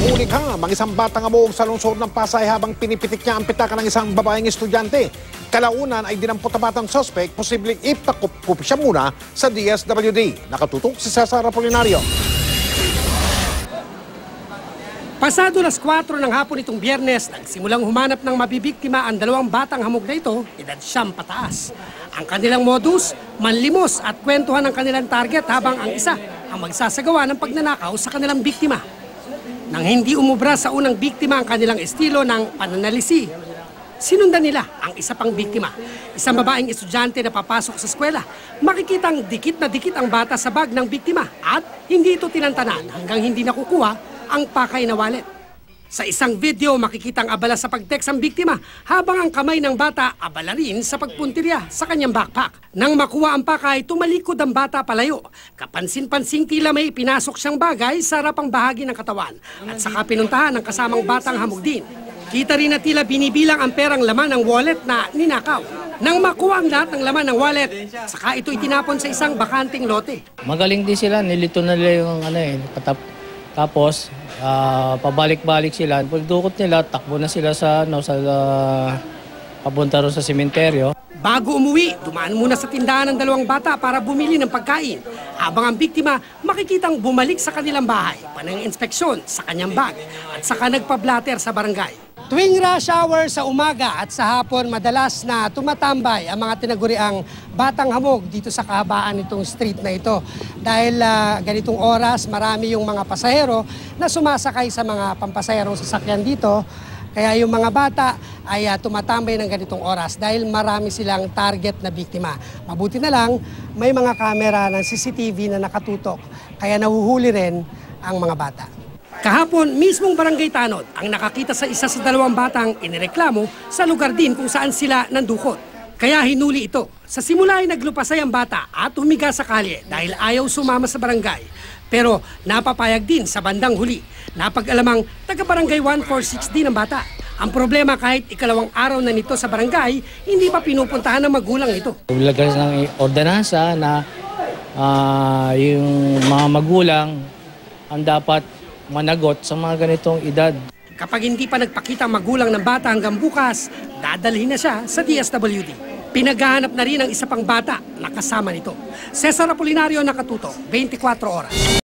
Nahuli ka, isang batang amuog sa lungsod ng Pasay habang pinipitik niya ang pitaka ng isang babaeng estudyante. Kalaunan ay dinampot na batang suspect, posibleng ipakup siya muna sa DSWD. Nakatutok si Cesar Apolinario. Pasado las 4 ng hapon itong Biyernes, nagsimulang humanap ng mabibiktima ang dalawang batang hamog na ito, edad 10 pataas. Ang kanilang modus, manlimos at kwentuhan ng kanilang target habang ang isa ang magsasagawa ng pagnanakaw sa kanilang biktima. Nang hindi umubra sa unang biktima ang kanilang estilo ng pananalisi, sinundan nila ang isa pang biktima, isang babaeng estudyante na papasok sa eskwela. Makikitang dikit na dikit ang bata sa bag ng biktima at hindi ito tinantanan hanggang hindi nakukuha ang pakay na wallet. Sa isang video, makikitang abala sa pag-text ang biktima habang ang kamay ng bata abala rin sa pagpuntirya sa kanyang backpack. Nang makuha ang pakay, tumalikod ang bata palayo. Kapansin-pansing tila may pinasok siyang bagay sa harapang bahagi ng katawan at saka pinuntahan ng kasamang batang hamog din. Kita rin na tila binibilang ang perang laman ng wallet na ninakaw. Nang makuha ang lahat ng laman ng wallet, saka ito itinapon sa isang bakanting lote. Magaling din sila, nilito na nila yung tapos pabalik-balik sila. Pagdukot nila, takbo na sila sa papunta ron sa sementeryo. Bago umuwi, dumaan muna sa tindahan ng dalawang bata para bumili ng pagkain. Habang ang biktima makikitang bumalik sa kanilang bahay, panang inspeksyon sa kanyang bag at saka nagpa-blatter sa barangay. Tuwing rush hour sa umaga at sa hapon, madalas na tumatambay ang mga tinaguriang batang hamog dito sa kahabaan nitong street na ito. Dahil ganitong oras, marami yung mga pasahero na sumasakay sa mga pampasaherong sasakyan dito. Kaya yung mga bata ay tumatambay ng ganitong oras dahil marami silang target na biktima. Mabuti na lang, may mga kamera ng CCTV na nakatutok. Kaya nahuhuli rin ang mga bata. Kahapon, mismong Barangay Tanod ang nakakita sa isa sa dalawang batang inireklamo sa lugar din kung saan sila nandukot. Kaya hinuli ito. Sa simula ay naglupasay ang bata at humiga sa kalye dahil ayaw sumama sa barangay. Pero napapayag din sa bandang huli. Napag-alamang taga-barangay 146 din ang bata. Ang problema kahit ikalawang araw na nito sa barangay, hindi pa pinupuntahan ng magulang ito. Ilagay ng ordenansa na yung mga magulang ang dapat managot sa mga ganitong edad. Kapag hindi pa nagpakita ang magulang ng bata hanggang bukas, dadalhin na siya sa DSWD. Pinaghahanap na rin ang isa pang bata na kasama nito. Cesar Apolinario, nakatutok, 24 oras.